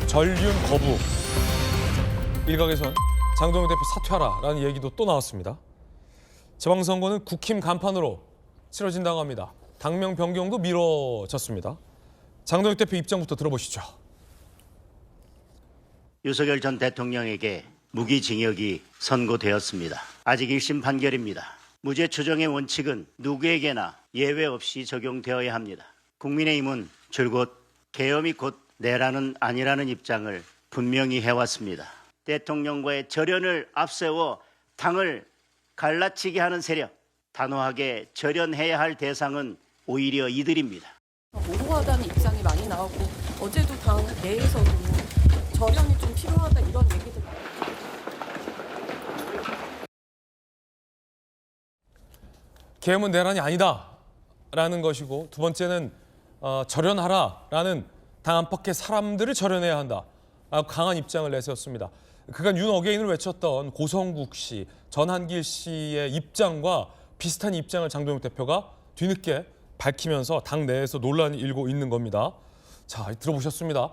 전륜 거부. 일각에선 장동혁 대표 사퇴하라라는 얘기도 또 나왔습니다. 지방선거는 국힘 간판으로 치러진다고 합니다. 당명 변경도 미뤄졌습니다. 장동혁 대표 입장부터 들어보시죠. 윤석열 전 대통령에게 무기징역이 선고되었습니다. 아직 1심 판결입니다. 무죄 추정의 원칙은 누구에게나 예외 없이 적용되어야 합니다. 국민의힘은 줄곧 계엄이 곧 내란은 아니라는 입장을 분명히 해왔습니다. 대통령과의 절연을 앞세워 당을 갈라치게 하는 세력, 단호하게 절연해야 할 대상은 오히려 이들입니다. 모호하다는 입장이 많이 나오고 어제도 당 내에서도 절연이 좀 필요하다 이런 얘기들. 계엄은 내란이 아니다라는 것이고, 두 번째는 절연하라라는 당 안팎의 사람들을 절연해야 한다라고 강한 입장을 내세웠습니다. 그간 윤 어게인을 외쳤던 고성국 씨, 전한길 씨의 입장과 비슷한 입장을 장동혁 대표가 뒤늦게 밝히면서 당 내에서 논란이 일고 있는 겁니다. 자, 들어보셨습니다.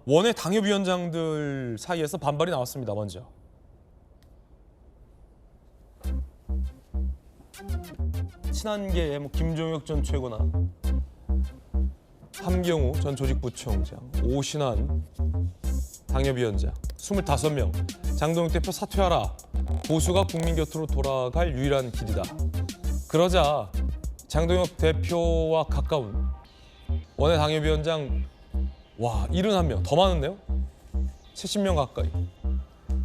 원외 당협위원장들 사이에서 반발이 나왔습니다. 먼저. 친한계의 김종혁 전 최고나 함경우 전 조직부총장, 오신환 당협위원장, 25명. 장동혁 대표 사퇴하라. 보수가 국민 곁으로 돌아갈 유일한 길이다. 그러자 장동혁 대표와 가까운 원외 당협위원장 71명, 더 많은데요? 70명 가까이.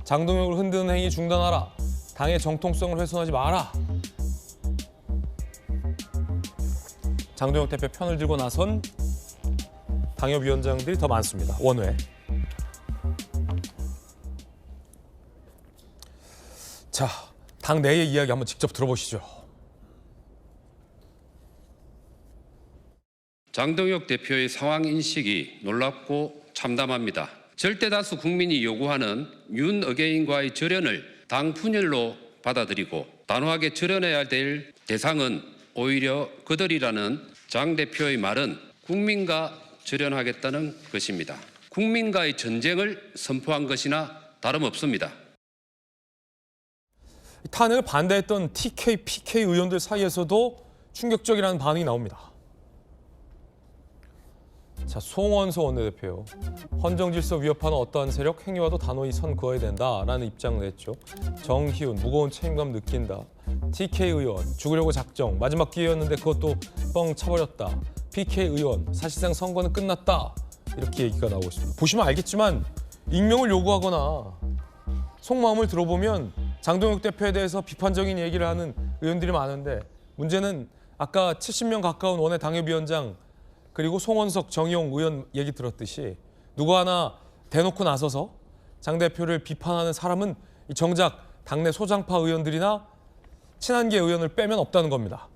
장동혁을 흔드는 행위 중단하라. 당의 정통성을 훼손하지 마라. 장동혁 대표 편을 들고 나선 당협위원장들이 더 많습니다. 원외. 자, 당 내의 이야기 한번 직접 들어보시죠. 장동혁 대표의 상황 인식이 놀랍고 참담합니다. 절대다수 국민이 요구하는 윤 어게인과의 절연을 당 분열로 받아들이고 단호하게 절연해야 될 대상은 오히려 그들이라는 장 대표의 말은 국민과 절연하겠다는 것입니다. 국민과의 전쟁을 선포한 것이나 다름없습니다. 탄핵을 반대했던 TK, PK 의원들 사이에서도 충격적이라는 반응이 나옵니다. 자, 송원석 원내대표. 헌정질서 위협하는 어떠한 세력 행위와도 단호히 선 그어야 된다라는 입장을 냈죠. 정희훈, 무거운 책임감 느낀다. TK 의원, 죽으려고 작정. 마지막 기회였는데 그것도 뻥 차버렸다. PK 의원, 사실상 선거는 끝났다. 이렇게 얘기가 나오고 있습니다. 보시면 알겠지만 익명을 요구하거나 속마음을 들어보면 장동혁 대표에 대해서 비판적인 얘기를 하는 의원들이 많은데, 문제는 아까 70명 가까운 원외 당협위원장 그리고 송원석, 정의용 의원 얘기 들었듯이 누구 하나 대놓고 나서서 장 대표를 비판하는 사람은 정작 당내 소장파 의원들이나 친한계 의원을 빼면 없다는 겁니다.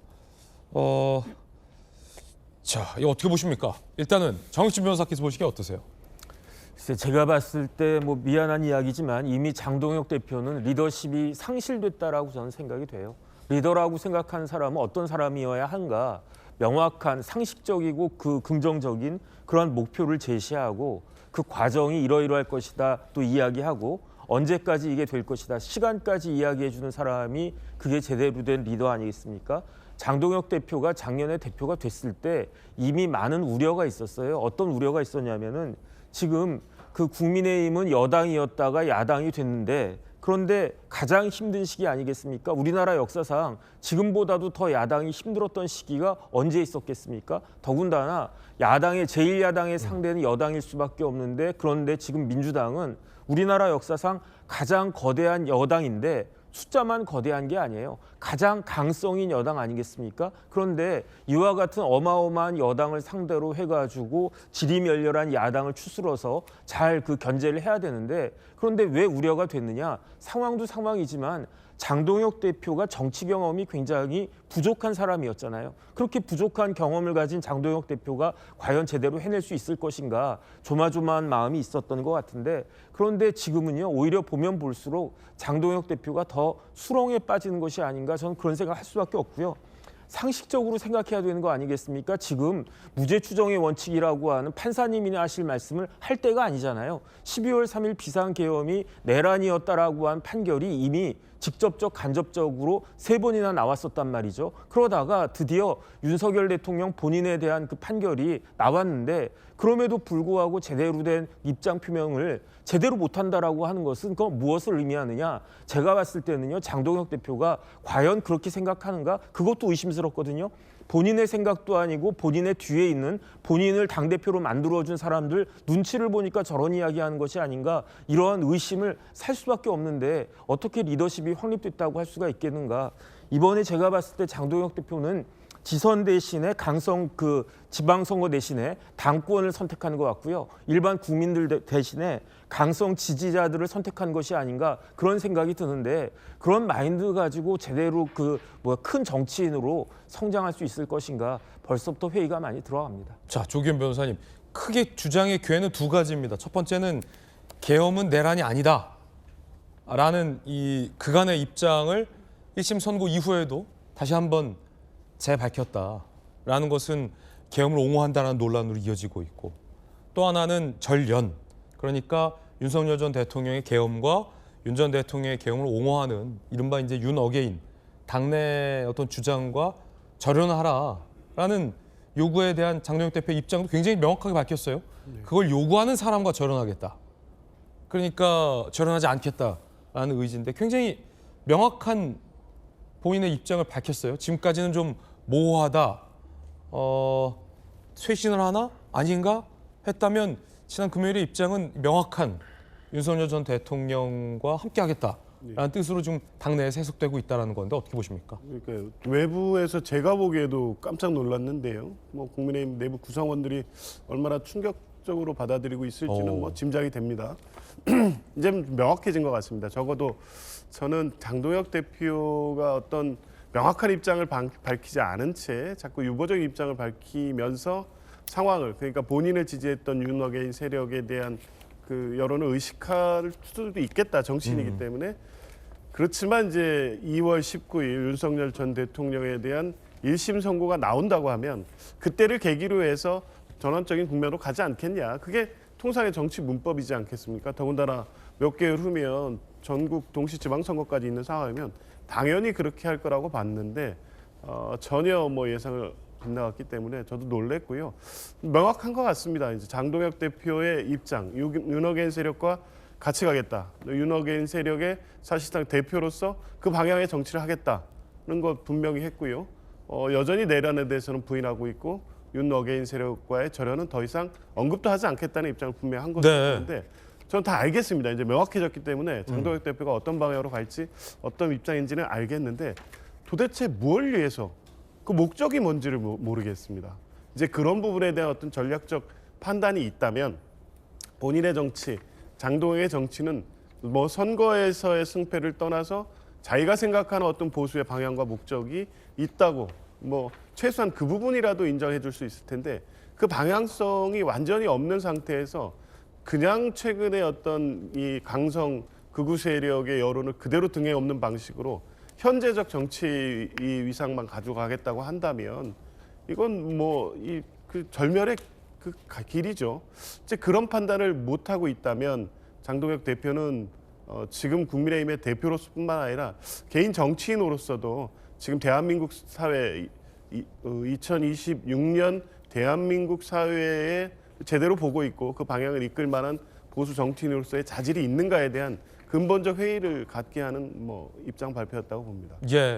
자, 이거 어떻게 보십니까? 일단은 정익진 변호사께서 보시기에 어떠세요? 글쎄, 제가 봤을 때 뭐 미안한 이야기지만 이미 장동혁 대표는 리더십이 상실됐다라고 저는 생각이 돼요. 리더라고 생각하는 사람은 어떤 사람이어야 한가? 명확한 상식적이고 그 긍정적인 그러한 목표를 제시하고 그 과정이 이러이러할 것이다 또 이야기하고 언제까지 이게 될 것이다 시간까지 이야기해 주는 사람이 그게 제대로 된 리더 아니겠습니까? 장동혁 대표가 작년에 대표가 됐을 때 이미 많은 우려가 있었어요. 어떤 우려가 있었냐면은 지금 그 국민의힘은 여당이었다가 야당이 됐는데, 그런데 가장 힘든 시기 아니겠습니까? 우리나라 역사상 지금보다도 더 야당이 힘들었던 시기가 언제 있었겠습니까? 더군다나 야당의 제1야당의 상대는 여당일 수밖에 없는데, 그런데 지금 민주당은 우리나라 역사상 가장 거대한 여당인데 숫자만 거대한 게 아니에요. 가장 강성인 여당 아니겠습니까? 그런데 이와 같은 어마어마한 여당을 상대로 해가지고 지리멸렬한 야당을 추스러서 잘 그 견제를 해야 되는데, 그런데 왜 우려가 됐느냐? 상황도 상황이지만 장동혁 대표가 정치 경험이 굉장히 부족한 사람이었잖아요. 그렇게 부족한 경험을 가진 장동혁 대표가 과연 제대로 해낼 수 있을 것인가 조마조마한 마음이 있었던 것 같은데, 그런데 지금은요 오히려 보면 볼수록 장동혁 대표가 더 수렁에 빠지는 것이 아닌가 저는 그런 생각을 할 수밖에 없고요. 상식적으로 생각해야 되는 거 아니겠습니까? 지금 무죄 추정의 원칙이라고 하는 판사님이 하실 말씀을 할 때가 아니잖아요. 12월 3일 비상계엄이 내란이었다라고 한 판결이 이미 직접적 간접적으로 3번이나 나왔었단 말이죠. 그러다가 드디어 윤석열 대통령 본인에 대한 그 판결이 나왔는데 그럼에도 불구하고 제대로 된 입장 표명을 제대로 못한다라고 하는 것은 그건 무엇을 의미하느냐. 제가 봤을 때는요. 장동혁 대표가 과연 그렇게 생각하는가 그것도 의심스럽거든요. 본인의 생각도 아니고 본인의 뒤에 있는 본인을 당대표로 만들어준 사람들 눈치를 보니까 저런 이야기하는 것이 아닌가 이러한 의심을 살 수밖에 없는데 어떻게 리더십이 확립됐다고 할 수가 있겠는가. 이번에 제가 봤을 때 장동혁 대표는 지선 대신에 강성 그 지방선거 대신에 당권을 선택하는 것 같고요. 일반 국민들 대신에 강성 지지자들을 선택한 것이 아닌가 그런 생각이 드는데 그런 마인드 가지고 제대로 큰 정치인으로 성장할 수 있을 것인가 벌써부터 회의가 많이 들어갑니다. 자, 조기현 변호사님, 크게 주장의 궤는 2가지입니다. 첫 번째는 계엄은 내란이 아니다라는 이 그간의 입장을 1심 선고 이후에도 다시 한번 재밝혔다라는 것은 계엄을 옹호한다는 논란으로 이어지고 있고, 또 하나는 절연, 그러니까 윤석열 전 대통령의 계엄과 윤 전 대통령의 계엄을 옹호하는 이른바 이제 윤 어게인 당내 어떤 주장과 절연하라라는 요구에 대한 장동혁 대표의 입장도 굉장히 명확하게 밝혔어요. 그걸 요구하는 사람과 절연하겠다. 그러니까 절연하지 않겠다라는 의지인데 굉장히 명확한 본인의 입장을 밝혔어요. 지금까지는 좀 모호하다, 쇄신을 하나? 아닌가? 했다면 지난 금요일의 입장은 명확한 윤석열 전 대통령과 함께하겠다라는 뜻으로 좀 당내에 세속되고 있다는 건데 어떻게 보십니까? 그러니까 외부에서 제가 보기에도 깜짝 놀랐는데요. 뭐 국민의힘 내부 구성원들이 얼마나 충격적으로 받아들이고 있을지는 뭐 짐작이 됩니다. 이제 명확해진 것 같습니다. 적어도 저는 장동혁 대표가 어떤 명확한 입장을 밝히지 않은 채 자꾸 유보적인 입장을 밝히면서 상황을, 그러니까 본인을 지지했던 윤 어게인 세력에 대한 그 여론을 의식할 수도 있겠다. 정치인이기 때문에. 그렇지만 이제 2월 19일 윤석열 전 대통령에 대한 1심 선고가 나온다고 하면 그때를 계기로 해서 전환적인 국면으로 가지 않겠냐. 그게 통상의 정치 문법이지 않겠습니까? 더군다나 몇 개월 후면 전국 동시지방선거까지 있는 상황이면 당연히 그렇게 할 거라고 봤는데 전혀 뭐 예상을 빗나갔기 때문에 저도 놀랬고요. 명확한 것 같습니다. 이제 장동혁 대표의 입장, 윤 어게인 세력과 같이 가겠다. 윤 어게인 세력의 사실상 대표로서 그 방향의 정치를 하겠다는 것 분명히 했고요. 여전히 내란에 대해서는 부인하고 있고 윤 어게인 세력과의 절연은 더 이상 언급도 하지 않겠다는 입장을 분명히 한 것인데 저는 다 알겠습니다. 이제 명확해졌기 때문에 장동혁 대표가 어떤 방향으로 갈지 어떤 입장인지는 알겠는데 도대체 뭘 위해서 그 목적이 뭔지를 모르겠습니다. 이제 그런 부분에 대한 어떤 전략적 판단이 있다면 본인의 정치, 장동혁의 정치는 뭐 선거에서의 승패를 떠나서 자기가 생각하는 어떤 보수의 방향과 목적이 있다고 뭐 최소한 그 부분이라도 인정해 줄 수 있을 텐데 그 방향성이 완전히 없는 상태에서 그냥 최근에 어떤 이 강성 극우 세력의 여론을 그대로 등에 업는 방식으로 현재적 정치 이 위상만 가져가겠다고 한다면 이건 뭐 이 그 절멸의 그 길이죠. 이제 그런 판단을 못 하고 있다면 장동혁 대표는 지금 국민의힘의 대표로서뿐만 아니라 개인 정치인으로서도 지금 대한민국 사회 2026년 대한민국 사회에 제대로 보고 있고 그 방향을 이끌 만한 보수 정치인으로서의 자질이 있는가에 대한 근본적 회의를 갖게 하는 뭐 입장 발표였다고 봅니다. 예.